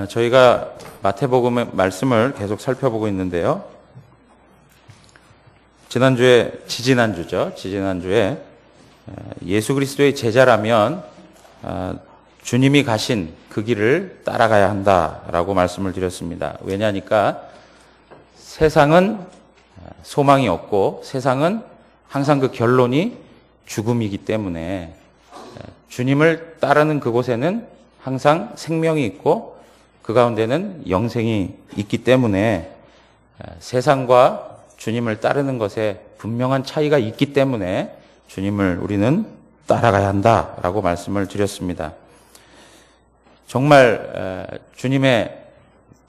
저희가 마태복음의 말씀을 계속 살펴보고 있는데요. 지지난주에 예수 그리스도의 제자라면 주님이 가신 그 길을 따라가야 한다라고 말씀을 드렸습니다. 왜냐하니까 세상은 소망이 없고 세상은 항상 그 결론이 죽음이기 때문에 주님을 따르는 그곳에는 항상 생명이 있고 그 가운데는 영생이 있기 때문에 세상과 주님을 따르는 것에 분명한 차이가 있기 때문에 주님을 우리는 따라가야 한다라고 말씀을 드렸습니다. 정말 주님의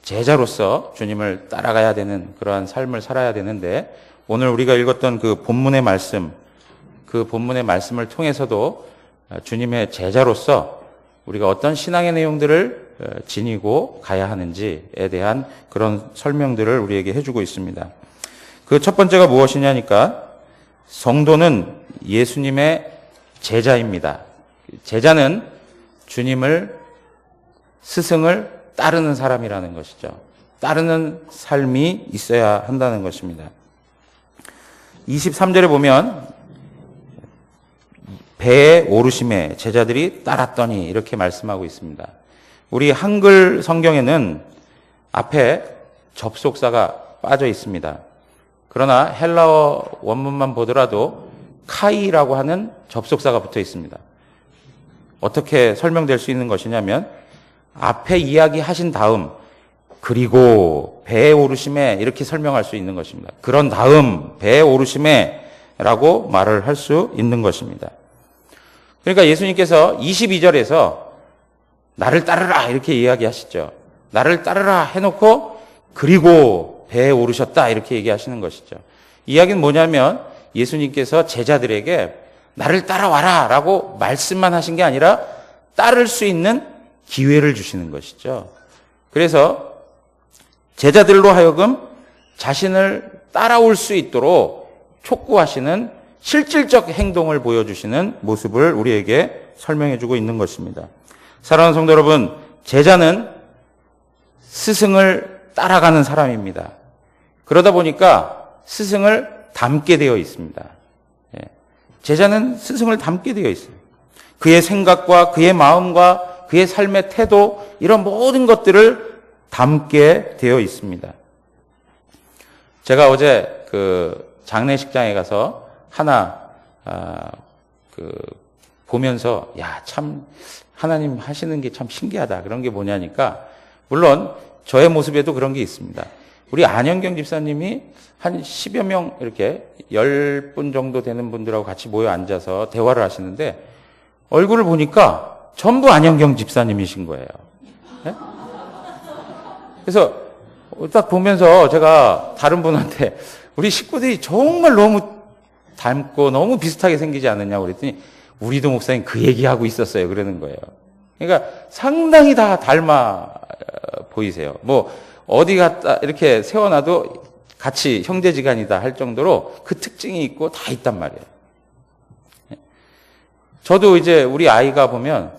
제자로서 주님을 따라가야 되는 그러한 삶을 살아야 되는데, 오늘 우리가 읽었던 그 본문의 말씀을 통해서도 주님의 제자로서 우리가 어떤 신앙의 내용들을 지니고 가야 하는지에 대한 그런 설명들을 우리에게 해주고 있습니다. 그 첫 번째가 무엇이냐니까, 성도는 예수님의 제자입니다. 제자는 스승을 따르는 사람이라는 것이죠. 따르는 삶이 있어야 한다는 것입니다. 23절에 보면 배에 오르심에 제자들이 따랐더니 이렇게 말씀하고 있습니다. 우리 한글 성경에는 앞에 접속사가 빠져 있습니다. 그러나 헬라어 원문만 보더라도 카이라고 하는 접속사가 붙어 있습니다. 어떻게 설명될 수 있는 것이냐면, 앞에 이야기하신 다음 그리고 배에 오르심에 이렇게 설명할 수 있는 것입니다. 그런 다음 배에 오르심에 라고 말을 할 수 있는 것입니다. 그러니까 예수님께서 22절에서 나를 따르라 이렇게 이야기하시죠. 나를 따르라 해놓고 그리고 배에 오르셨다 이렇게 얘기하시는 것이죠. 이야기는 뭐냐면, 예수님께서 제자들에게 나를 따라와라 라고 말씀만 하신 게 아니라 따를 수 있는 기회를 주시는 것이죠. 그래서 제자들로 하여금 자신을 따라올 수 있도록 촉구하시는 실질적 행동을 보여주시는 모습을 우리에게 설명해주고 있는 것입니다. 사랑하는 성도 여러분, 제자는 스승을 따라가는 사람입니다. 그러다 보니까 스승을 닮게 되어 있습니다. 제자는 스승을 닮게 되어 있어요. 그의 생각과 그의 마음과 그의 삶의 태도, 이런 모든 것들을 담게 되어 있습니다. 제가 어제 그 장례식장에 가서 하나 보면서 참 하나님 하시는 게 참 신기하다, 그런 게 뭐냐니까, 물론 저의 모습에도 그런 게 있습니다. 우리 안현경 집사님이 한 10여 명, 이렇게 10분 정도 되는 분들하고 같이 모여 앉아서 대화를 하시는데, 얼굴을 보니까 전부 안현경 집사님이신 거예요. 네? 그래서 딱 보면서 제가 다른 분한테 우리 식구들이 정말 너무 닮고 너무 비슷하게 생기지 않느냐고 그랬더니, 우리도 목사님 그 얘기하고 있었어요, 그러는 거예요. 그러니까 상당히 다 닮아 보이세요. 어디 갔다 이렇게 세워놔도 같이 형제지간이다 할 정도로 그 특징이 있고 다 있단 말이에요. 저도 이제 우리 아이가 보면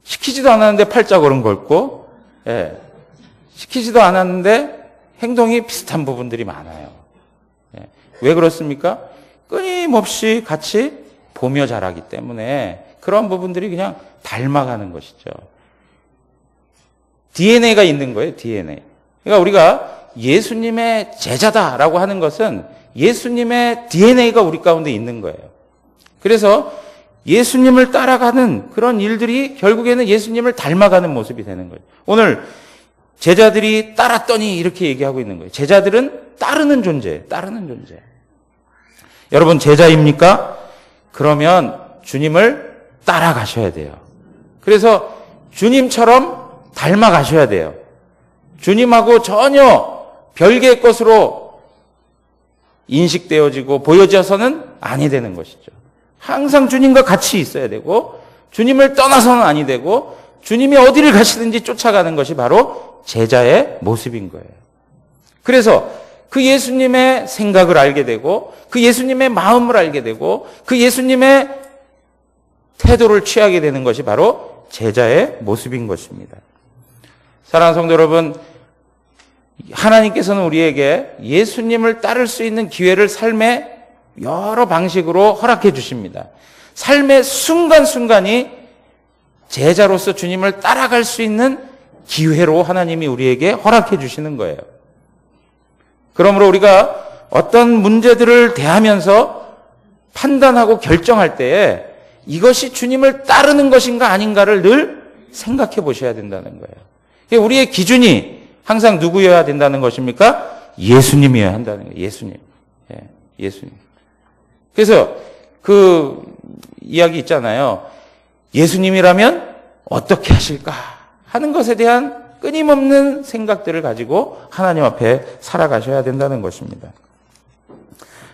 시키지도 않았는데 팔자걸음 걸고, 시키지도 않았는데 행동이 비슷한 부분들이 많아요. 왜 그렇습니까? 끊임없이 같이 보며 자라기 때문에 그런 부분들이 그냥 닮아가는 것이죠. DNA가 있는 거예요, DNA. 그러니까 우리가 예수님의 제자다라고 하는 것은 예수님의 DNA가 우리 가운데 있는 거예요. 그래서 예수님을 따라가는 그런 일들이 결국에는 예수님을 닮아가는 모습이 되는 거예요. 오늘 제자들이 따랐더니 이렇게 얘기하고 있는 거예요. 제자들은 따르는 존재. 여러분 제자입니까? 그러면 주님을 따라가셔야 돼요. 그래서 주님처럼 닮아가셔야 돼요. 주님하고 전혀 별개의 것으로 인식되어지고 보여져서는 아니 되는 것이죠. 항상 주님과 같이 있어야 되고, 주님을 떠나서는 아니 되고, 주님이 어디를 가시든지 쫓아가는 것이 바로 제자의 모습인 거예요. 그래서 그 예수님의 생각을 알게 되고, 그 예수님의 마음을 알게 되고, 그 예수님의 태도를 취하게 되는 것이 바로 제자의 모습인 것입니다. 사랑하는 성도 여러분, 하나님께서는 우리에게 예수님을 따를 수 있는 기회를 삶의 여러 방식으로 허락해 주십니다. 삶의 순간순간이 제자로서 주님을 따라갈 수 있는 기회로 하나님이 우리에게 허락해 주시는 거예요. 그러므로 우리가 어떤 문제들을 대하면서 판단하고 결정할 때에 이것이 주님을 따르는 것인가 아닌가를 늘 생각해 보셔야 된다는 거예요. 우리의 기준이 항상 누구여야 된다는 것입니까? 예수님이어야 한다는 거예요. 예수님. 예수님. 그래서 그 이야기 있잖아요. 예수님이라면 어떻게 하실까 하는 것에 대한 끊임없는 생각들을 가지고 하나님 앞에 살아가셔야 된다는 것입니다.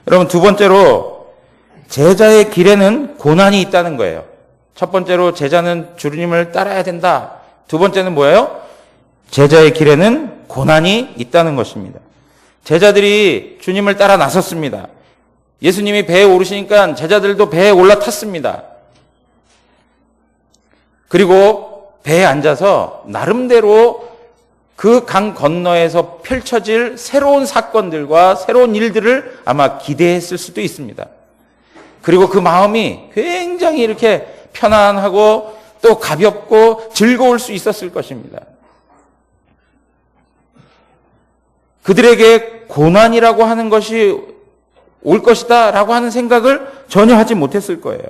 여러분, 두 번째로 제자의 길에는 고난이 있다는 거예요. 첫 번째로 제자는 주님을 따라야 된다. 두 번째는 뭐예요? 제자의 길에는 고난이 있다는 것입니다. 제자들이 주님을 따라 나섰습니다. 예수님이 배에 오르시니까 제자들도 배에 올라탔습니다. 그리고 배에 앉아서 나름대로 그 강 건너에서 펼쳐질 새로운 사건들과 새로운 일들을 아마 기대했을 수도 있습니다. 그리고 그 마음이 굉장히 이렇게 편안하고 또 가볍고 즐거울 수 있었을 것입니다. 그들에게 고난이라고 하는 것이 올 것이다 라고 하는 생각을 전혀 하지 못했을 거예요.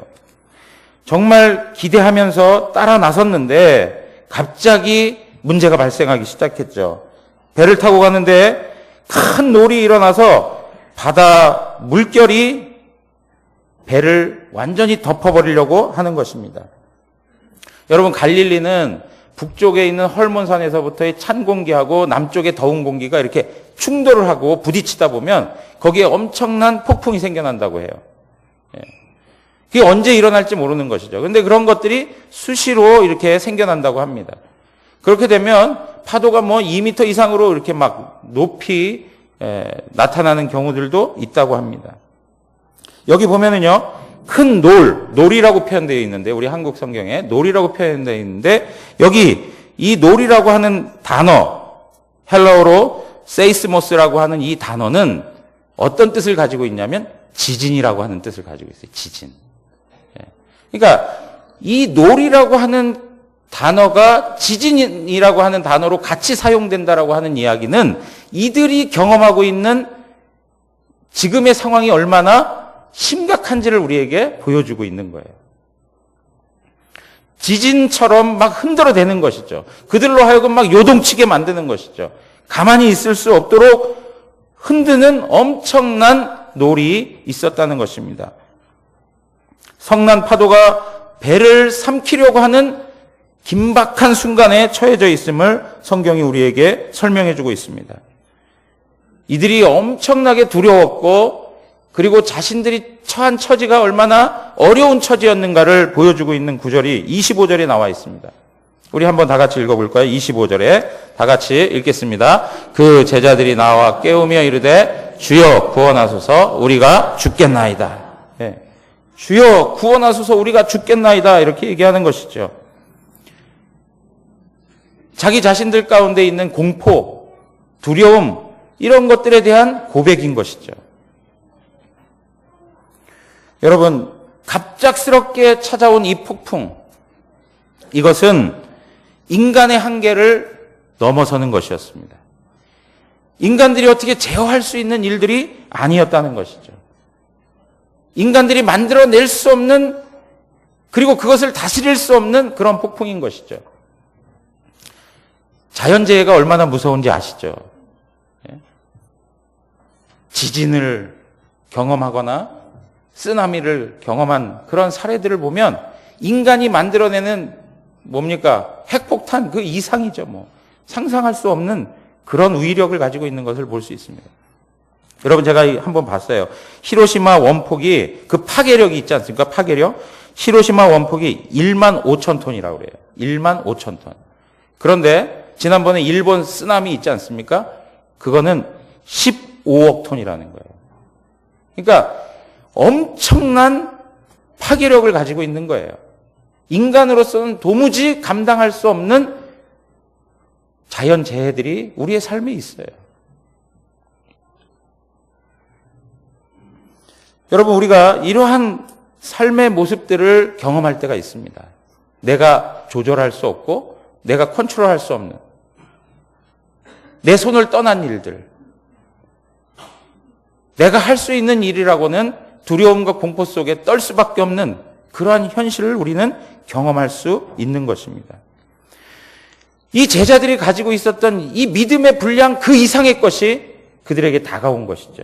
정말 기대하면서 따라 나섰는데 갑자기 문제가 발생하기 시작했죠. 배를 타고 가는데 큰 놀이 일어나서 바다 물결이 배를 완전히 덮어버리려고 하는 것입니다. 여러분, 갈릴리는 북쪽에 있는 헐몬산에서부터의 찬 공기하고 남쪽의 더운 공기가 이렇게 충돌을 하고 부딪히다 보면 거기에 엄청난 폭풍이 생겨난다고 해요. 그게 언제 일어날지 모르는 것이죠. 그런데 그런 것들이 수시로 이렇게 생겨난다고 합니다. 그렇게 되면 파도가 뭐 2m 이상으로 이렇게 막 높이 나타나는 경우들도 있다고 합니다. 여기 보면은요, 큰 놀이라고 표현되어 있는데, 우리 한국 성경에 놀이라고 표현되어 있는데, 여기 이 놀이라고 하는 단어, 헬라어로 세이스모스라고 하는 이 단어는 어떤 뜻을 가지고 있냐면 지진이라고 하는 뜻을 가지고 있어요. 지진. 그러니까 이 놀이라고 하는 단어가 지진이라고 하는 단어로 같이 사용된다라고 하는 이야기는 이들이 경험하고 있는 지금의 상황이 얼마나 심각한지를 우리에게 보여주고 있는 거예요. 지진처럼 막 흔들어대는 것이죠. 그들로 하여금 막 요동치게 만드는 것이죠. 가만히 있을 수 없도록 흔드는 엄청난 놀이 있었다는 것입니다. 성난 파도가 배를 삼키려고 하는 긴박한 순간에 처해져 있음을 성경이 우리에게 설명해 주고 있습니다. 이들이 엄청나게 두려웠고, 그리고 자신들이 처한 처지가 얼마나 어려운 처지였는가를 보여주고 있는 구절이 25절에 나와 있습니다. 우리 한번 다 같이 읽어볼까요? 25절에 다 같이 읽겠습니다. 그 제자들이 나와 깨우며 이르되 주여 구원하소서 우리가 죽겠나이다. 네. 주여 구원하소서 우리가 죽겠나이다, 이렇게 얘기하는 것이죠. 자기 자신들 가운데 있는 공포, 두려움, 이런 것들에 대한 고백인 것이죠. 여러분, 갑작스럽게 찾아온 이 폭풍, 이것은 인간의 한계를 넘어서는 것이었습니다. 인간들이 어떻게 제어할 수 있는 일들이 아니었다는 것이죠. 인간들이 만들어낼 수 없는, 그리고 그것을 다스릴 수 없는 그런 폭풍인 것이죠. 자연재해가 얼마나 무서운지 아시죠? 지진을 경험하거나 쓰나미를 경험한 그런 사례들을 보면 인간이 만들어내는 뭡니까? 핵폭탄 그 이상이죠. 뭐 상상할 수 없는 그런 위력을 가지고 있는 것을 볼 수 있습니다. 여러분, 제가 한번 봤어요. 히로시마 원폭이 그 파괴력이 있지 않습니까? 파괴력. 히로시마 원폭이 1만 5천 톤이라고 그래요. 1만 5천 톤. 그런데 지난번에 일본 쓰나미 있지 않습니까? 그거는 15억 톤이라는 거예요. 그러니까 엄청난 파괴력을 가지고 있는 거예요. 인간으로서는 도무지 감당할 수 없는 자연재해들이 우리의 삶에 있어요. 여러분, 우리가 이러한 삶의 모습들을 경험할 때가 있습니다. 내가 조절할 수 없고 내가 컨트롤할 수 없는 내 손을 떠난 일들, 내가 할 수 있는 일이라고는 두려움과 공포 속에 떨 수밖에 없는 그러한 현실을 우리는 경험할 수 있는 것입니다. 이 제자들이 가지고 있었던 이 믿음의 분량 그 이상의 것이 그들에게 다가온 것이죠.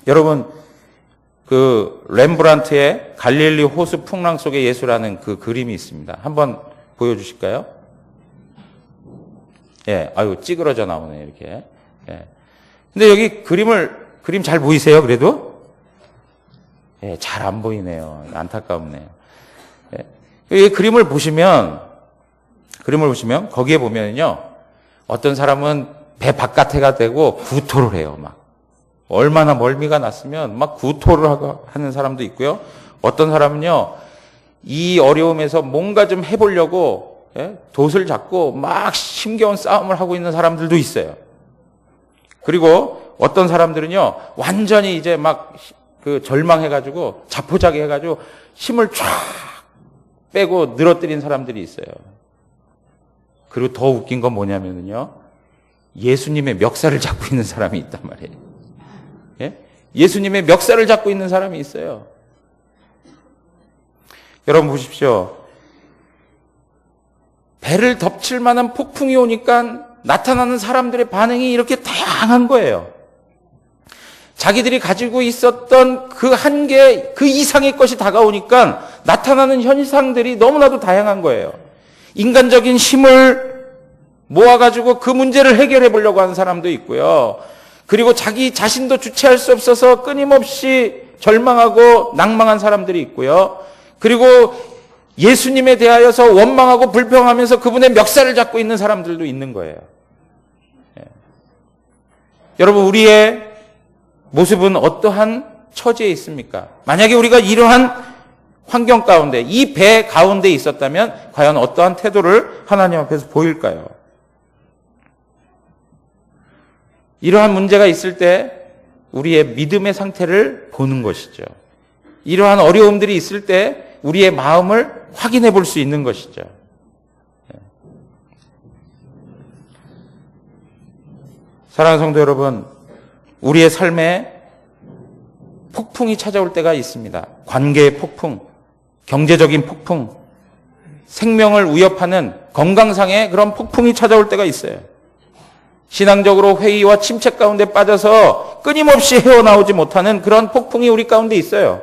여러분, 그 렘브란트의 갈릴리 호수 풍랑 속의 예수라는 그 그림이 있습니다. 한번 보여주실까요? 예, 아유, 찌그러져 나오네, 이렇게. 예. 근데 여기 그림 잘 보이세요, 그래도? 예, 잘 안 보이네요. 안타깝네요. 예. 이 그림을 보시면, 거기에 보면요, 어떤 사람은 배 바깥에가 되고 구토를 해요, 막. 얼마나 멀미가 났으면 막 구토를 하는 사람도 있고요. 어떤 사람은요, 이 어려움에서 뭔가 좀 해보려고 돛을 잡고 막 힘겨운 싸움을 하고 있는 사람들도 있어요. 그리고 어떤 사람들은요, 완전히 이제 막 그 절망해가지고 자포자기 해가지고 힘을 쫙 빼고 늘어뜨린 사람들이 있어요. 그리고 더 웃긴 건 뭐냐면요, 예수님의 멱살을 잡고 있는 사람이 있단 말이에요. 예? 예수님의 멱살을 잡고 있는 사람이 있어요. 여러분 보십시오. 배를 덮칠 만한 폭풍이 오니까 나타나는 사람들의 반응이 이렇게 다양한 거예요. 자기들이 가지고 있었던 그 한계, 그 이상의 것이 다가오니까 나타나는 현상들이 너무나도 다양한 거예요. 인간적인 힘을 모아가지고 그 문제를 해결해 보려고 하는 사람도 있고요. 그리고 자기 자신도 주체할 수 없어서 끊임없이 절망하고 낭망한 사람들이 있고요. 그리고 예수님에 대하여서 원망하고 불평하면서 그분의 멱살을 잡고 있는 사람들도 있는 거예요. 예. 여러분, 우리의 모습은 어떠한 처지에 있습니까? 만약에 우리가 이러한 환경 가운데, 이 배 가운데 있었다면 과연 어떠한 태도를 하나님 앞에서 보일까요? 이러한 문제가 있을 때 우리의 믿음의 상태를 보는 것이죠. 이러한 어려움들이 있을 때 우리의 마음을 확인해 볼 수 있는 것이죠. 사랑하는 성도 여러분, 우리의 삶에 폭풍이 찾아올 때가 있습니다. 관계의 폭풍, 경제적인 폭풍, 생명을 위협하는 건강상의 그런 폭풍이 찾아올 때가 있어요. 신앙적으로 회의와 침체 가운데 빠져서 끊임없이 헤어나오지 못하는 그런 폭풍이 우리 가운데 있어요.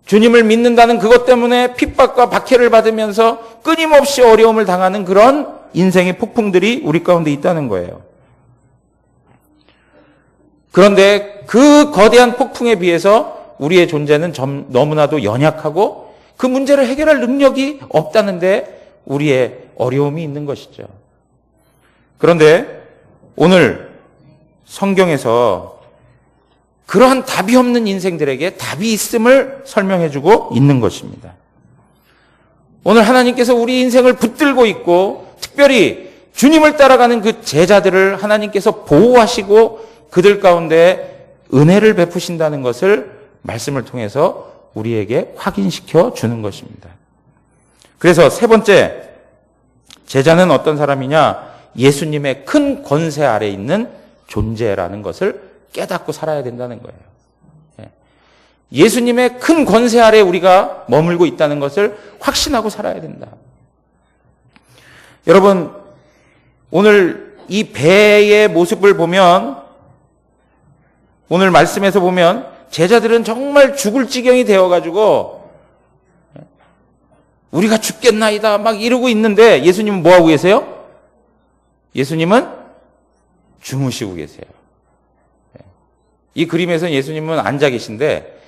주님을 믿는다는 그것 때문에 핍박과 박해를 받으면서 끊임없이 어려움을 당하는 그런 인생의 폭풍들이 우리 가운데 있다는 거예요. 그런데 그 거대한 폭풍에 비해서 우리의 존재는 너무나도 연약하고 그 문제를 해결할 능력이 없다는데 우리의 어려움이 있는 것이죠. 그런데 오늘 성경에서 그러한 답이 없는 인생들에게 답이 있음을 설명해주고 있는 것입니다. 오늘 하나님께서 우리 인생을 붙들고 있고 특별히 주님을 따라가는 그 제자들을 하나님께서 보호하시고 그들 가운데 은혜를 베푸신다는 것을 말씀을 통해서 우리에게 확인시켜 주는 것입니다. 그래서 세 번째, 제자는 어떤 사람이냐? 예수님의 큰 권세 아래 있는 존재라는 것을 깨닫고 살아야 된다는 거예요. 예수님의 큰 권세 아래 우리가 머물고 있다는 것을 확신하고 살아야 된다. 여러분, 오늘 이 배의 모습을 보면, 오늘 말씀에서 보면 제자들은 정말 죽을 지경이 되어가지고 우리가 죽겠나이다 막 이러고 있는데 예수님은 뭐하고 계세요? 예수님은 주무시고 계세요. 이 그림에서는 예수님은 앉아 계신데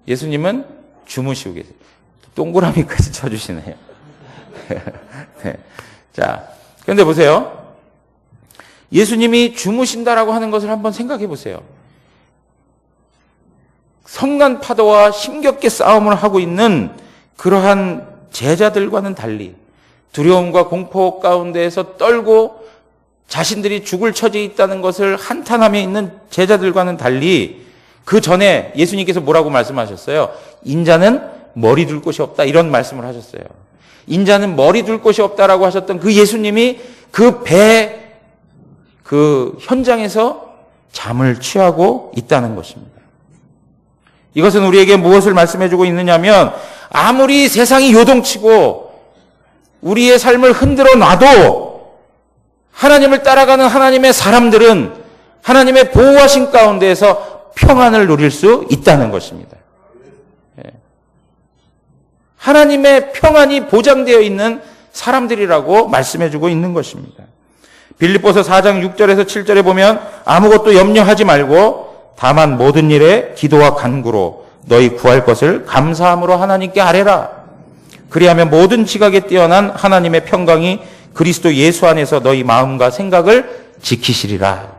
예수님은 주무시고 계세요. 동그라미까지 쳐주시네요. 네. 자, 그런데 보세요. 예수님이 주무신다라고 하는 것을 한번 생각해 보세요. 성난 파도와 힘겹게 싸움을 하고 있는 그러한 제자들과는 달리 두려움과 공포 가운데에서 떨고 자신들이 죽을 처지에 있다는 것을 한탄하며 있는 제자들과는 달리 그 전에 예수님께서 뭐라고 말씀하셨어요? 인자는 머리 둘 곳이 없다, 이런 말씀을 하셨어요. 인자는 머리 둘 곳이 없다라고 하셨던 그 예수님이 그 현장에서 잠을 취하고 있다는 것입니다. 이것은 우리에게 무엇을 말씀해주고 있느냐면, 아무리 세상이 요동치고 우리의 삶을 흔들어 놔도 하나님을 따라가는 하나님의 사람들은 하나님의 보호하신 가운데에서 평안을 누릴 수 있다는 것입니다. 하나님의 평안이 보장되어 있는 사람들이라고 말씀해주고 있는 것입니다. 빌립보서 4장 6절에서 7절에 보면 아무것도 염려하지 말고 다만 모든 일에 기도와 간구로 너희 구할 것을 감사함으로 하나님께 아뢰라. 그리하면 모든 지각에 뛰어난 하나님의 평강이 그리스도 예수 안에서 너희 마음과 생각을 지키시리라.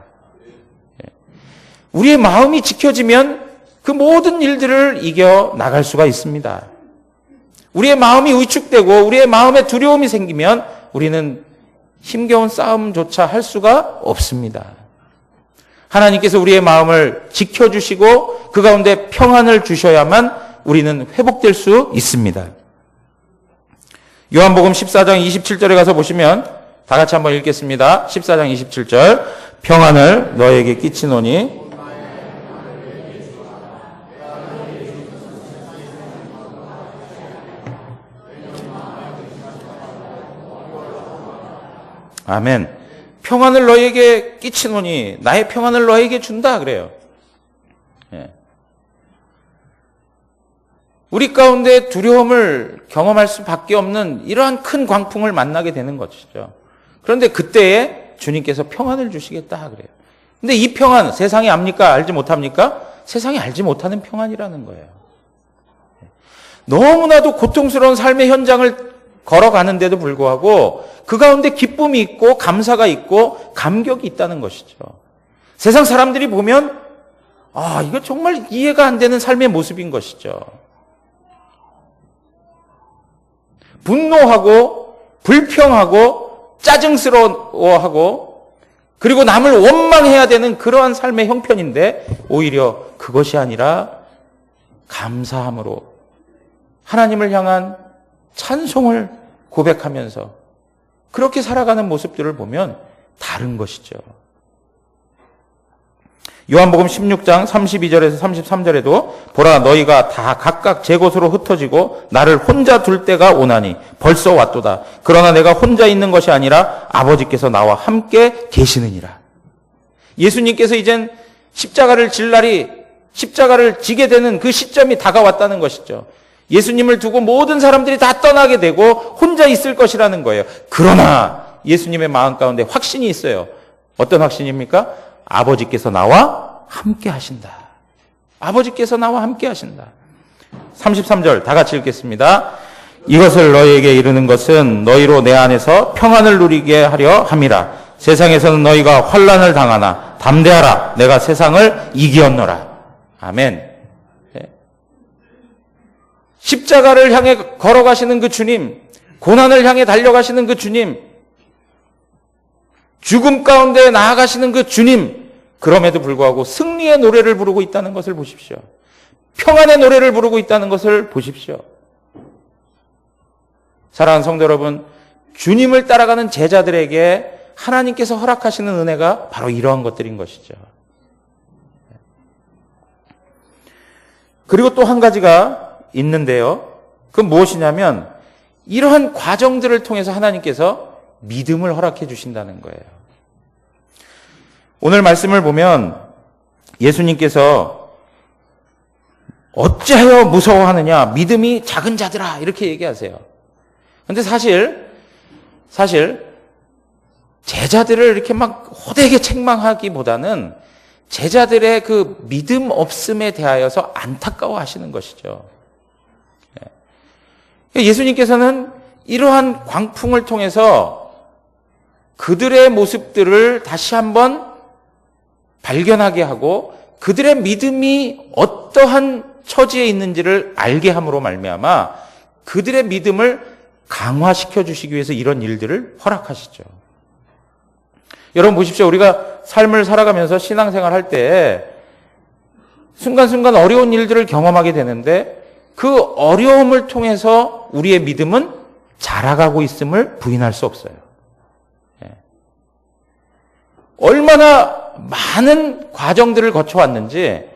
우리의 마음이 지켜지면 그 모든 일들을 이겨 나갈 수가 있습니다. 우리의 마음이 위축되고 우리의 마음에 두려움이 생기면 우리는 힘겨운 싸움조차 할 수가 없습니다. 하나님께서 우리의 마음을 지켜주시고 그 가운데 평안을 주셔야만 우리는 회복될 수 있습니다. 요한복음 14장 27절에 가서 보시면 다 같이 한번 읽겠습니다. 14장 27절. 평안을 너에게 끼치노니 아멘. 평안을 너에게 끼치노니 나의 평안을 너에게 준다 그래요. 예. 우리 가운데 두려움을 경험할 수밖에 없는 이러한 큰 광풍을 만나게 되는 것이죠. 그런데 그때에 주님께서 평안을 주시겠다 그래요. 근데 이 평안 세상이 압니까? 알지 못합니까? 세상이 알지 못하는 평안이라는 거예요. 너무나도 고통스러운 삶의 현장을 걸어가는데도 불구하고 그 가운데 기쁨이 있고 감사가 있고 감격이 있다는 것이죠. 세상 사람들이 보면 이거 정말 이해가 안 되는 삶의 모습인 것이죠. 분노하고 불평하고 짜증스러워하고 그리고 남을 원망해야 되는 그러한 삶의 형편인데 오히려 그것이 아니라 감사함으로 하나님을 향한 찬송을 고백하면서 그렇게 살아가는 모습들을 보면 다른 것이죠. 요한복음 16장 32절에서 33절에도 보라 너희가 다 각각 제 곳으로 흩어지고 나를 혼자 둘 때가 오나니 벌써 왔도다. 그러나 내가 혼자 있는 것이 아니라 아버지께서 나와 함께 계시느니라. 예수님께서 이젠 십자가를 질 날이 십자가를 지게 되는 그 시점이 다가왔다는 것이죠. 예수님을 두고 모든 사람들이 다 떠나게 되고 혼자 있을 것이라는 거예요. 그러나 예수님의 마음 가운데 확신이 있어요. 어떤 확신입니까? 아버지께서 나와 함께 하신다. 아버지께서 나와 함께 하신다. 33절 다 같이 읽겠습니다. 이것을 너희에게 이르는 것은 너희로 내 안에서 평안을 누리게 하려 함이라. 세상에서는 너희가 환난을 당하나 담대하라. 내가 세상을 이기었노라. 아멘. 십자가를 향해 걸어가시는 그 주님, 고난을 향해 달려가시는 그 주님, 죽음 가운데 나아가시는 그 주님, 그럼에도 불구하고 승리의 노래를 부르고 있다는 것을 보십시오. 평안의 노래를 부르고 있다는 것을 보십시오. 사랑하는 성도 여러분, 주님을 따라가는 제자들에게 하나님께서 허락하시는 은혜가 바로 이러한 것들인 것이죠. 그리고 또 한 가지가 있는데요. 그건 무엇이냐면 이러한 과정들을 통해서 하나님께서 믿음을 허락해 주신다는 거예요. 오늘 말씀을 보면 예수님께서 어찌하여 무서워하느냐 믿음이 작은 자들아 이렇게 얘기하세요. 그런데 사실 제자들을 이렇게 막 호되게 책망하기보다는 제자들의 그 믿음 없음에 대하여서 안타까워하시는 것이죠. 예수님께서는 이러한 광풍을 통해서 그들의 모습들을 다시 한번 발견하게 하고 그들의 믿음이 어떠한 처지에 있는지를 알게 함으로 말미암아 그들의 믿음을 강화시켜 주시기 위해서 이런 일들을 허락하시죠. 여러분 보십시오. 우리가 삶을 살아가면서 신앙생활 할 때 순간순간 어려운 일들을 경험하게 되는데 그 어려움을 통해서 우리의 믿음은 자라가고 있음을 부인할 수 없어요. 얼마나 많은 과정들을 거쳐왔는지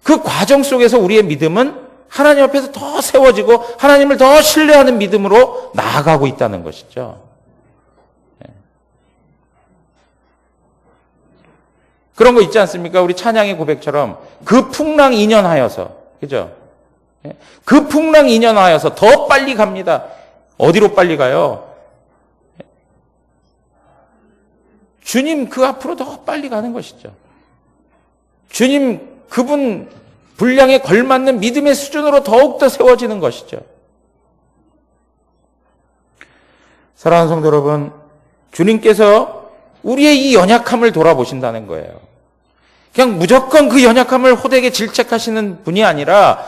그 과정 속에서 우리의 믿음은 하나님 앞에서 더 세워지고 하나님을 더 신뢰하는 믿음으로 나아가고 있다는 것이죠. 그런 거 있지 않습니까? 우리 찬양의 고백처럼 그 풍랑 인연하여서, 그죠? 그 풍랑 인연하여서 더 빨리 갑니다. 어디로 빨리 가요? 주님 그 앞으로 더 빨리 가는 것이죠. 주님 그분 분량에 걸맞는 믿음의 수준으로 더욱더 세워지는 것이죠. 사랑하는 성도 여러분, 주님께서 우리의 이 연약함을 돌아보신다는 거예요. 그냥 무조건 그 연약함을 호되게 질책하시는 분이 아니라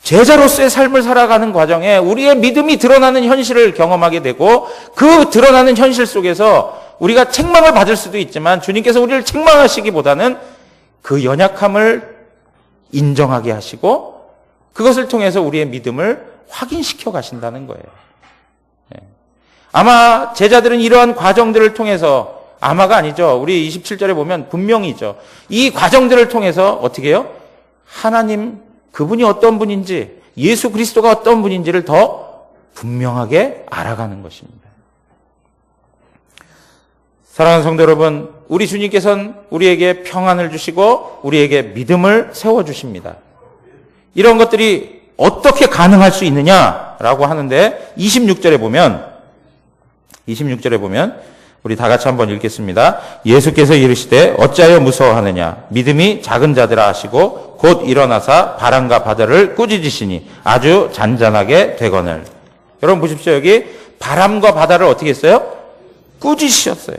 제자로서의 삶을 살아가는 과정에 우리의 믿음이 드러나는 현실을 경험하게 되고 그 드러나는 현실 속에서 우리가 책망을 받을 수도 있지만 주님께서 우리를 책망하시기보다는 그 연약함을 인정하게 하시고 그것을 통해서 우리의 믿음을 확인시켜 가신다는 거예요. 아마 제자들은 이러한 과정들을 통해서 아마가 아니죠. 우리 27절에 보면 분명히죠. 이 과정들을 통해서 어떻게 해요? 하나님 그분이 어떤 분인지 예수 그리스도가 어떤 분인지를 더 분명하게 알아가는 것입니다. 사랑하는 성도 여러분, 우리 주님께서는 우리에게 평안을 주시고 우리에게 믿음을 세워주십니다. 이런 것들이 어떻게 가능할 수 있느냐라고 하는데 26절에 보면 우리 다 같이 한번 읽겠습니다. 예수께서 이르시되 어찌하여 무서워하느냐 믿음이 작은 자들아 하시고 곧 일어나사 바람과 바다를 꾸짖으시니 아주 잔잔하게 되거늘. 여러분 보십시오. 여기 바람과 바다를 어떻게 했어요? 꾸짖으셨어요.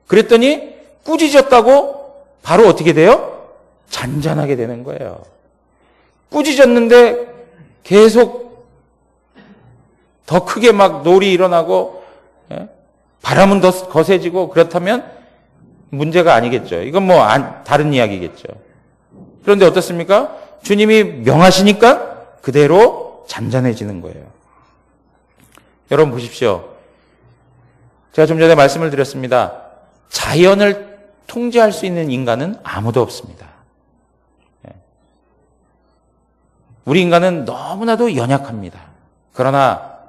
그랬더니 꾸짖었다고 바로 어떻게 돼요? 잔잔하게 되는 거예요. 꾸짖었는데 계속 더 크게 막 놀이 일어나고 바람은 더 거세지고 그렇다면 문제가 아니겠죠. 이건 뭐 다른 이야기겠죠. 그런데 어떻습니까? 주님이 명하시니까 그대로 잔잔해지는 거예요. 여러분 보십시오. 제가 좀 전에 말씀을 드렸습니다. 자연을 통제할 수 있는 인간은 아무도 없습니다. 우리 인간은 너무나도 연약합니다. 그러나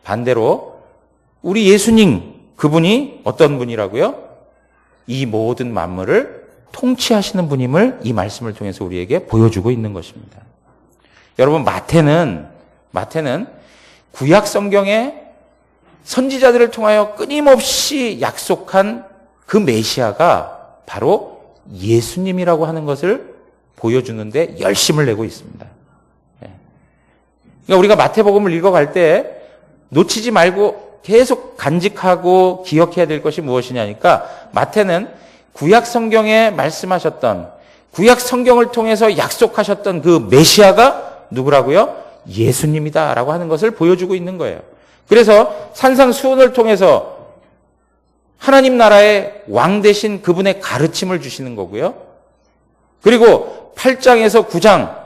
반대로 우리 예수님 그분이 어떤 분이라고요? 이 모든 만물을 통치하시는 분임을 이 말씀을 통해서 우리에게 보여주고 있는 것입니다. 여러분 마태는 구약 성경에 선지자들을 통하여 끊임없이 약속한 그 메시아가 바로 예수님이라고 하는 것을 보여주는데 열심을 내고 있습니다. 그러니까 우리가 마태복음을 읽어갈 때 놓치지 말고 계속 간직하고 기억해야 될 것이 무엇이냐니까 마태는 구약 성경에 말씀하셨던 구약 성경을 통해서 약속하셨던 그 메시아가 누구라고요? 예수님이다라고 하는 것을 보여주고 있는 거예요. 그래서 산상수훈을 통해서 하나님 나라의 왕 되신 그분의 가르침을 주시는 거고요. 그리고 8장에서 9장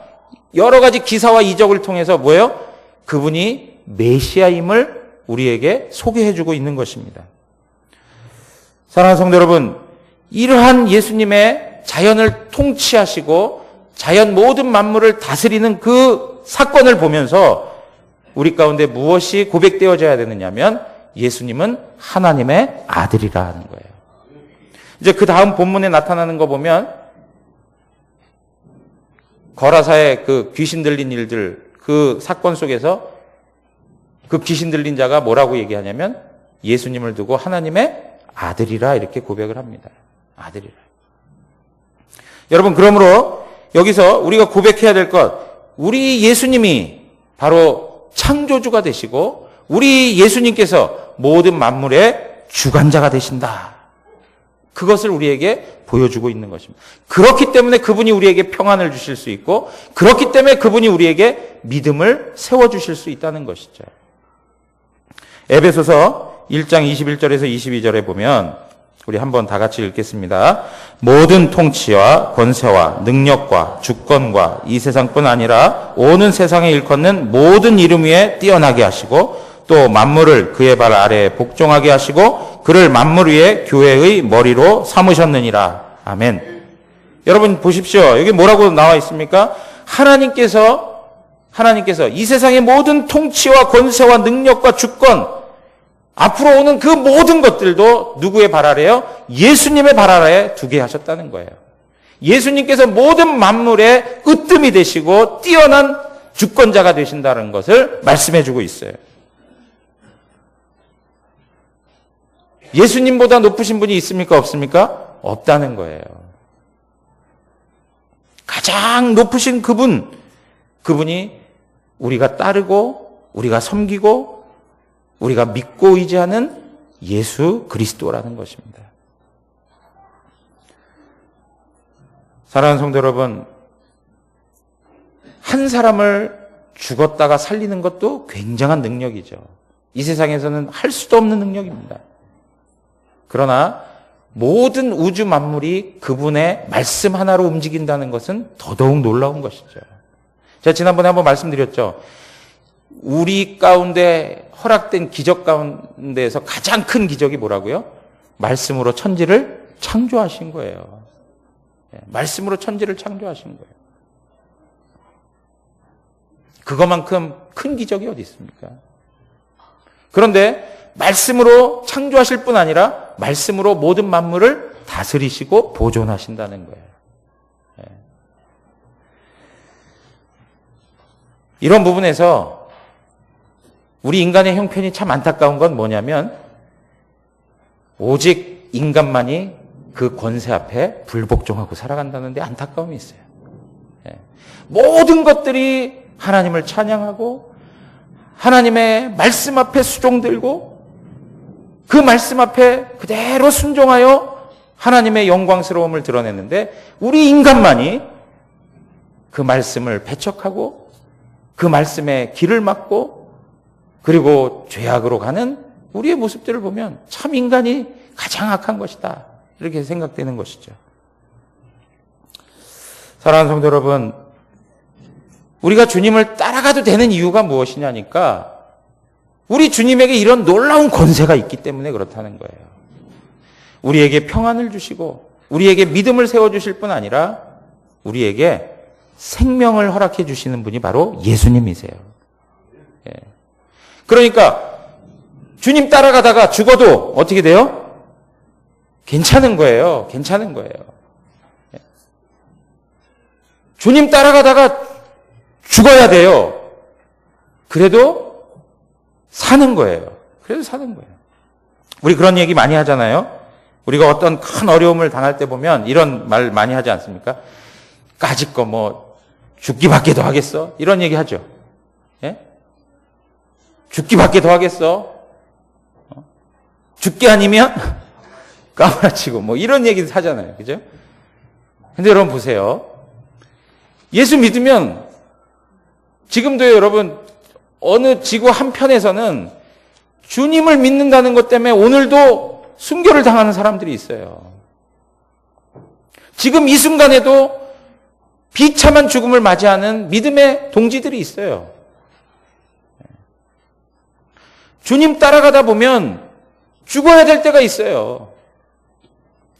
여러 가지 기사와 이적을 통해서 뭐예요? 그분이 메시아임을 우리에게 소개해주고 있는 것입니다. 사랑하는 성도 여러분, 이러한 예수님의 자연을 통치하시고 자연 모든 만물을 다스리는 그 사건을 보면서 우리 가운데 무엇이 고백되어져야 되느냐면 예수님은 하나님의 아들이라 하는 거예요. 이제 그 다음 본문에 나타나는 거 보면 거라사의 그 귀신 들린 일들 그 사건 속에서 그 귀신 들린 자가 뭐라고 얘기하냐면 예수님을 두고 하나님의 아들이라 이렇게 고백을 합니다. 아들이라. 여러분 그러므로 여기서 우리가 고백해야 될 것, 우리 예수님이 바로 창조주가 되시고 우리 예수님께서 모든 만물의 주관자가 되신다. 그것을 우리에게 보여주고 있는 것입니다. 그렇기 때문에 그분이 우리에게 평안을 주실 수 있고, 그렇기 때문에 그분이 우리에게 믿음을 세워주실 수 있다는 것이죠. 에베소서 1장 21절에서 22절에 보면 우리 한번 다 같이 읽겠습니다. 모든 통치와 권세와 능력과 주권과 이 세상뿐 아니라 오는 세상에 일컫는 모든 이름 위에 뛰어나게 하시고 또 만물을 그의 발 아래에 복종하게 하시고 그를 만물 위에 교회의 머리로 삼으셨느니라. 아멘. 여러분 보십시오. 여기 뭐라고 나와 있습니까? 하나님께서 이 세상의 모든 통치와 권세와 능력과 주권, 앞으로 오는 그 모든 것들도 누구의 발 아래요? 예수님의 발 아래에 두게 하셨다는 거예요. 예수님께서 모든 만물의 으뜸이 되시고 뛰어난 주권자가 되신다는 것을 말씀해 주고 있어요. 예수님보다 높으신 분이 있습니까? 없습니까? 없다는 거예요. 가장 높으신 그분이 우리가 따르고 우리가 섬기고 우리가 믿고 의지하는 예수 그리스도라는 것입니다. 사랑하는 성도 여러분, 한 사람을 죽었다가 살리는 것도 굉장한 능력이죠. 이 세상에서는 할 수도 없는 능력입니다. 그러나 모든 우주 만물이 그분의 말씀 하나로 움직인다는 것은 더더욱 놀라운 것이죠. 제가 지난번에 한번 말씀드렸죠. 우리 가운데 허락된 기적 가운데에서 가장 큰 기적이 뭐라고요? 말씀으로 천지를 창조하신 거예요. 말씀으로 천지를 창조하신 거예요. 그것만큼 큰 기적이 어디 있습니까? 그런데 말씀으로 창조하실 뿐 아니라 말씀으로 모든 만물을 다스리시고 보존하신다는 거예요. 이런 부분에서 우리 인간의 형편이 참 안타까운 건 뭐냐면 오직 인간만이 그 권세 앞에 불복종하고 살아간다는 데 안타까움이 있어요. 모든 것들이 하나님을 찬양하고 하나님의 말씀 앞에 수종들고 그 말씀 앞에 그대로 순종하여 하나님의 영광스러움을 드러냈는데 우리 인간만이 그 말씀을 배척하고 그 말씀에 길을 막고 그리고 죄악으로 가는 우리의 모습들을 보면 참 인간이 가장 악한 것이다. 이렇게 생각되는 것이죠. 사랑하는 성도 여러분, 우리가 주님을 따라가도 되는 이유가 무엇이냐니까 우리 주님에게 이런 놀라운 권세가 있기 때문에 그렇다는 거예요. 우리에게 평안을 주시고 우리에게 믿음을 세워주실 뿐 아니라 우리에게 생명을 허락해 주시는 분이 바로 예수님이세요. 그러니까 주님 따라가다가 죽어도 어떻게 돼요? 괜찮은 거예요. 괜찮은 거예요. 주님 따라가다가 죽어야 돼요. 그래도 사는 거예요. 그래도 사는 거예요. 우리 그런 얘기 많이 하잖아요. 우리가 어떤 큰 어려움을 당할 때 보면 이런 말 많이 하지 않습니까? 까짓 거 뭐 죽기밖에 더 하겠어? 이런 얘기 하죠. 예? 죽기밖에 더 하겠어? 죽기 아니면 까무라치고 뭐 이런 얘기도 하잖아요. 그죠? 근데 여러분 보세요. 예수 믿으면 지금도 여러분 어느 지구 한편에서는 주님을 믿는다는 것 때문에 오늘도 순교를 당하는 사람들이 있어요. 지금 이 순간에도 비참한 죽음을 맞이하는 믿음의 동지들이 있어요. 주님 따라가다 보면 죽어야 될 때가 있어요.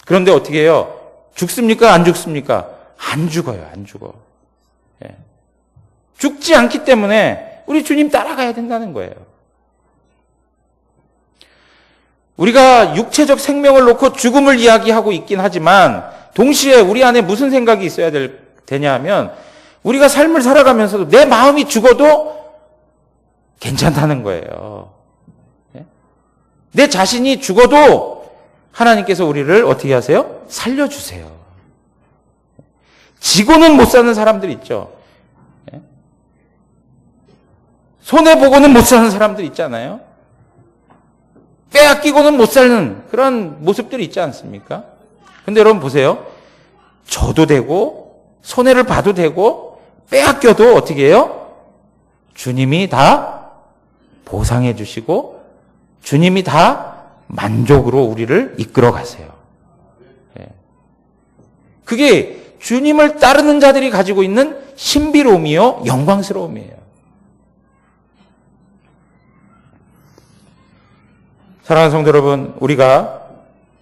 그런데 어떻게 해요? 죽습니까? 안 죽습니까? 안 죽어요. 안 죽어. 죽지 않기 때문에 우리 주님 따라가야 된다는 거예요. 우리가 육체적 생명을 놓고 죽음을 이야기하고 있긴 하지만 동시에 우리 안에 무슨 생각이 있어야 되냐 하면 우리가 삶을 살아가면서도 내 마음이 죽어도 괜찮다는 거예요. 내 자신이 죽어도 하나님께서 우리를 어떻게 하세요? 살려주세요. 지고는 못 사는 사람들 있죠. 손해보고는 못 사는 사람들 있잖아요. 빼앗기고는 못 사는 그런 모습들이 있지 않습니까? 근데 여러분 보세요. 줘도 되고 손해를 봐도 되고 빼앗겨도 어떻게 해요? 주님이 다 보상해 주시고 주님이 다 만족으로 우리를 이끌어 가세요. 그게 주님을 따르는 자들이 가지고 있는 신비로움이요 영광스러움이에요. 사랑하는 성도 여러분, 우리가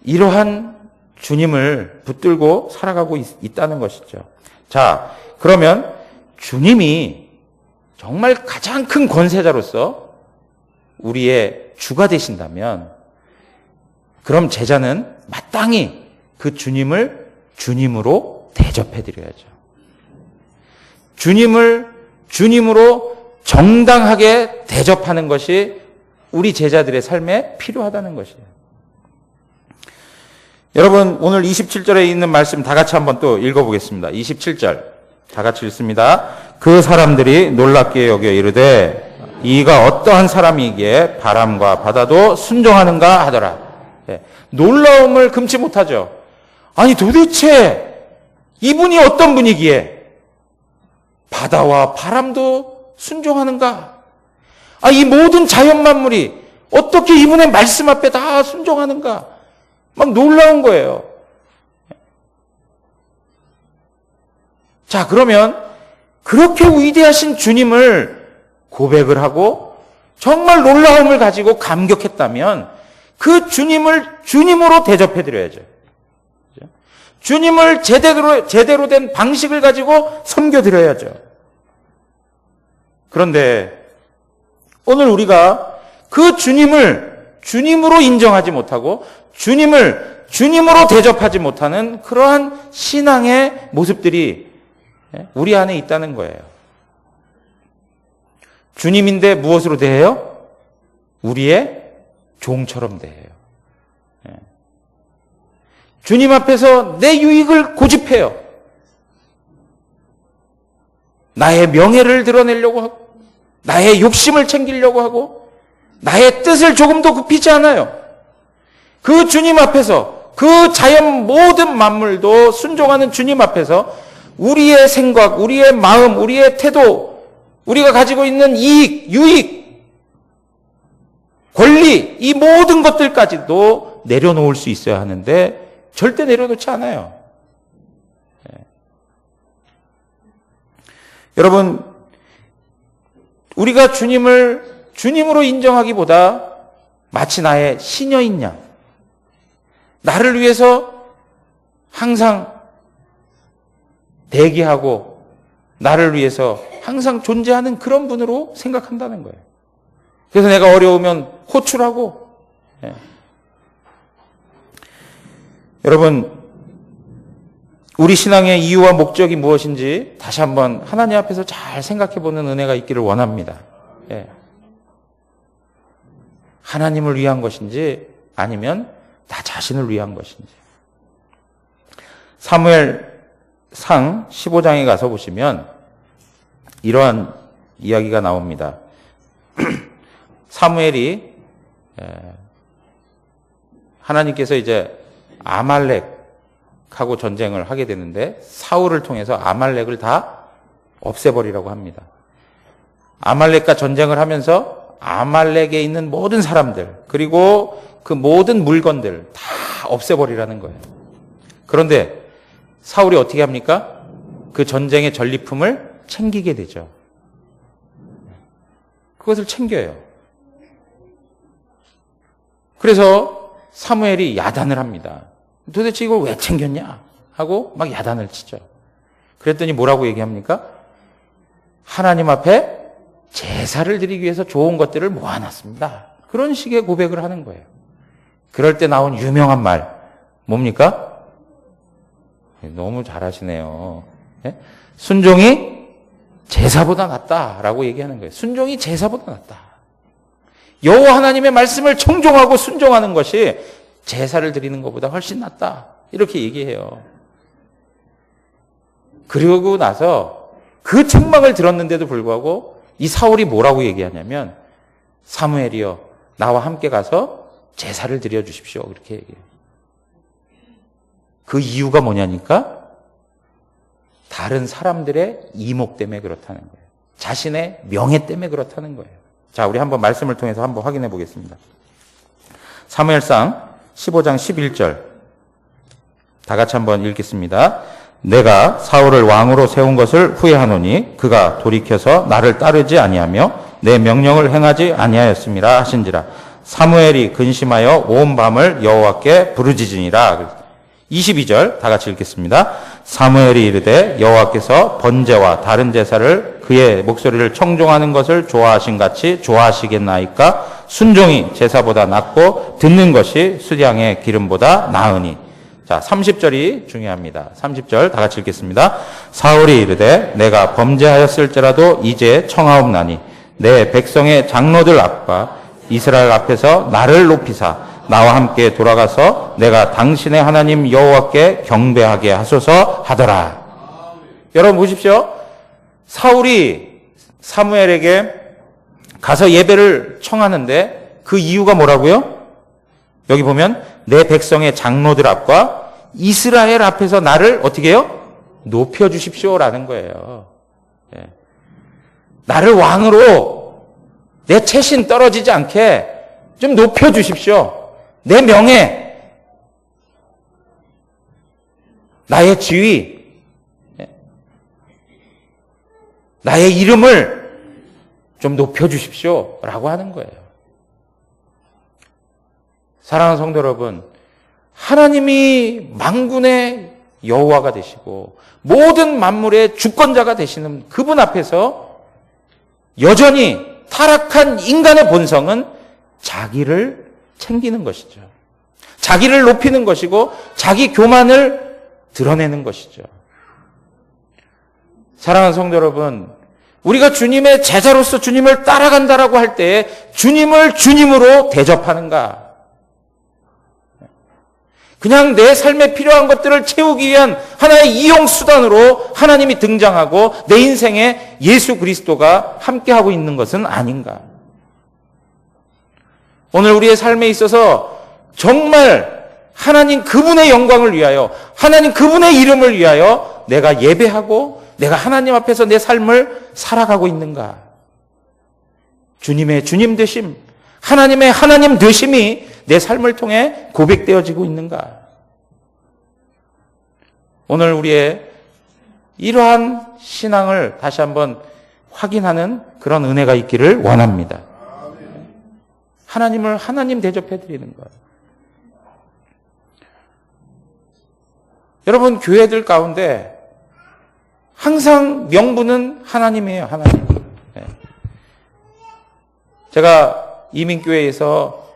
이러한 주님을 붙들고 살아가고 있다는 것이죠. 자, 그러면 주님이 정말 가장 큰 권세자로서 우리의 주가 되신다면 그럼 제자는 마땅히 그 주님을 주님으로 대접해 드려야죠. 주님을 주님으로 정당하게 대접하는 것이 우리 제자들의 삶에 필요하다는 것이에요. 여러분, 오늘 27절에 있는 말씀 다 같이 한번 또 읽어보겠습니다. 27절 다 같이 읽습니다. 그 사람들이 놀랍게 여겨 이르되 이가 어떠한 사람이기에 바람과 바다도 순종하는가 하더라. 놀라움을 금치 못하죠. 아니 도대체 이분이 어떤 분이기에 바다와 바람도 순종하는가? 이 모든 자연 만물이 어떻게 이분의 말씀 앞에 다 순종하는가? 막 놀라운 거예요. 자, 그러면 그렇게 위대하신 주님을 고백을 하고 정말 놀라움을 가지고 감격했다면 그 주님을 주님으로 대접해 드려야죠. 주님을 제대로 된 방식을 가지고 섬겨 드려야죠. 그런데 오늘 우리가 그 주님을 주님으로 인정하지 못하고 주님을 주님으로 대접하지 못하는 그러한 신앙의 모습들이 우리 안에 있다는 거예요. 주님인데 무엇으로 대해요? 우리의 종처럼 대해요. 주님 앞에서 내 유익을 고집해요. 나의 명예를 드러내려고 하고 나의 욕심을 챙기려고 하고 나의 뜻을 조금도 굽히지 않아요. 그 주님 앞에서 그 자연 모든 만물도 순종하는 주님 앞에서 우리의 생각, 우리의 마음, 우리의 태도, 우리가 가지고 있는 이익, 유익, 권리, 이 모든 것들까지도 내려놓을 수 있어야 하는데 절대 내려놓지 않아요. 여러분, 우리가 주님을 주님으로 인정하기보다 마치 나의 시녀인 양, 나를 위해서 항상 대기하고 나를 위해서 항상 존재하는 그런 분으로 생각한다는 거예요. 그래서 내가 어려우면 호출하고. 여러분, 우리 신앙의 이유와 목적이 무엇인지 다시 한번 하나님 앞에서 잘 생각해보는 은혜가 있기를 원합니다. 하나님을 위한 것인지 아니면 나 자신을 위한 것인지. 사무엘상 15장에 가서 보시면 이러한 이야기가 나옵니다. 사무엘이 하나님께서 이제 아말렉하고 전쟁을 하게 되는데 사울을 통해서 아말렉을 다 없애버리라고 합니다. 아말렉과 전쟁을 하면서 아말렉에 있는 모든 사람들 그리고 그 모든 물건들 다 없애버리라는 거예요. 그런데 사울이 어떻게 합니까? 그 전쟁의 전리품을 챙기게 되죠. 그것을 챙겨요. 그래서 사무엘이 야단을 합니다. 도대체 이걸 왜 챙겼냐? 하고 막 야단을 치죠. 그랬더니 뭐라고 얘기합니까? 하나님 앞에 제사를 드리기 위해서 좋은 것들을 모아놨습니다. 그런 식의 고백을 하는 거예요. 그럴 때 나온 유명한 말 뭡니까? 너무 잘하시네요. 순종이 제사보다 낫다라고 얘기하는 거예요. 순종이 제사보다 낫다. 여호와 하나님의 말씀을 청종하고 순종하는 것이 제사를 드리는 것보다 훨씬 낫다. 이렇게 얘기해요. 그러고 나서 그 책망을 들었는데도 불구하고 이 사울이 뭐라고 얘기하냐면 사무엘이여 나와 함께 가서 제사를 드려주십시오. 그렇게 얘기해요. 그 이유가 뭐냐니까? 다른 사람들의 이목 때문에 그렇다는 거예요. 자신의 명예 때문에 그렇다는 거예요. 자, 우리 한번 말씀을 통해서 한번 확인해 보겠습니다. 사무엘상 15장 11절. 다 같이 한번 읽겠습니다. 내가 사울을 왕으로 세운 것을 후회하노니 그가 돌이켜서 나를 따르지 아니하며 내 명령을 행하지 아니하였음이라 하신지라. 사무엘이 근심하여 온 밤을 여호와께 부르짖으니라. 22절 다 같이 읽겠습니다. 사무엘이 이르되 여호와께서 번제와 다른 제사를 그의 목소리를 청종하는 것을 좋아하신 같이 좋아하시겠나이까? 순종이 제사보다 낫고 듣는 것이 수량의 기름보다 나으니. 자, 30절이 중요합니다. 30절 다 같이 읽겠습니다. 사울이 이르되 내가 범죄하였을지라도 이제 청하옵나니 내 백성의 장로들 앞과 이스라엘 앞에서 나를 높이사 나와 함께 돌아가서 내가 당신의 하나님 여호와께 경배하게 하소서 하더라. 여러분 보십시오. 사울이 사무엘에게 가서 예배를 청하는데 그 이유가 뭐라고요? 여기 보면 내 백성의 장로들 앞과 이스라엘 앞에서 나를 어떻게 해요? 높여주십시오라는 거예요. 예. 나를 왕으로 내 체신 떨어지지 않게 좀 높여주십시오. 내 명예, 나의 지위, 나의 이름을 좀 높여주십시오 라고 하는 거예요. 사랑하는 성도 여러분, 하나님이 만군의 여호와가 되시고 모든 만물의 주권자가 되시는 그분 앞에서 여전히 타락한 인간의 본성은 자기를 챙기는 것이죠. 자기를 높이는 것이고 자기 교만을 드러내는 것이죠. 사랑하는 성도 여러분, 우리가 주님의 제자로서 주님을 따라간다라고 할 때 주님을 주님으로 대접하는가? 그냥 내 삶에 필요한 것들을 채우기 위한 하나의 이용수단으로 하나님이 등장하고 내 인생에 예수 그리스도가 함께하고 있는 것은 아닌가? 오늘 우리의 삶에 있어서 정말 하나님 그분의 영광을 위하여, 하나님 그분의 이름을 위하여 내가 예배하고 내가 하나님 앞에서 내 삶을 살아가고 있는가? 주님의 주님 되심, 하나님의 하나님 되심이 내 삶을 통해 고백되어지고 있는가? 오늘 우리의 이러한 신앙을 다시 한번 확인하는 그런 은혜가 있기를 원합니다. 하나님을 하나님 대접해드리는 것. 여러분, 교회들 가운데 항상 명분은 하나님이에요, 하나님. 제가 이민교회에서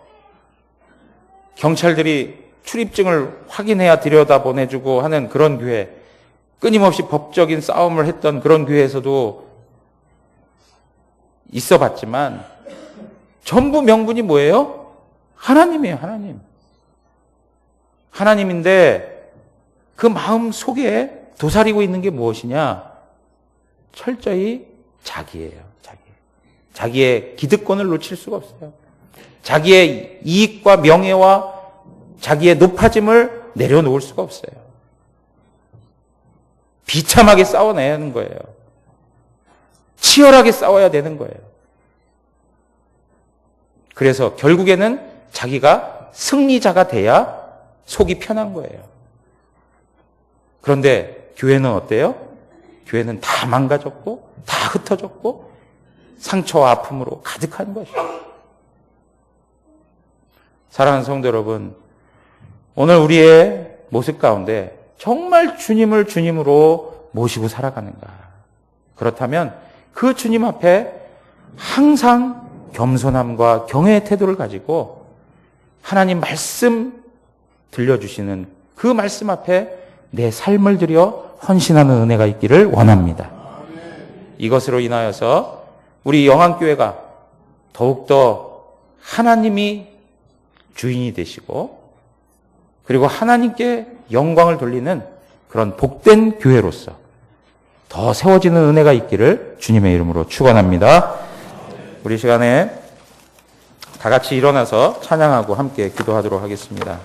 경찰들이 출입증을 확인해야 들여다보내주고 하는 그런 교회, 끊임없이 법적인 싸움을 했던 그런 교회에서도 있어 봤지만 전부 명분이 뭐예요? 하나님이에요, 하나님. 하나님인데 그 마음 속에 도사리고 있는 게 무엇이냐? 철저히 자기예요, 자기. 자기의 기득권을 놓칠 수가 없어요. 자기의 이익과 명예와 자기의 높아짐을 내려놓을 수가 없어요. 비참하게 싸워내야 하는 거예요. 치열하게 싸워야 되는 거예요. 그래서 결국에는 자기가 승리자가 돼야 속이 편한 거예요. 그런데 교회는 어때요? 교회는 다 망가졌고 다 흩어졌고 상처와 아픔으로 가득한 것이에요. 사랑하는 성도 여러분, 오늘 우리의 모습 가운데 정말 주님을 주님으로 모시고 살아가는가? 그렇다면 그 주님 앞에 항상 겸손함과 경외의 태도를 가지고 하나님 말씀 들려주시는 그 말씀 앞에 내 삶을 들여 헌신하는 은혜가 있기를 원합니다. 이것으로 인하여서 우리 영안교회가 더욱더 하나님이 주인이 되시고 그리고 하나님께 영광을 돌리는 그런 복된 교회로서 더 세워지는 은혜가 있기를 주님의 이름으로 축원합니다. 우리 시간에 다 같이 일어나서 찬양하고 함께 기도하도록 하겠습니다.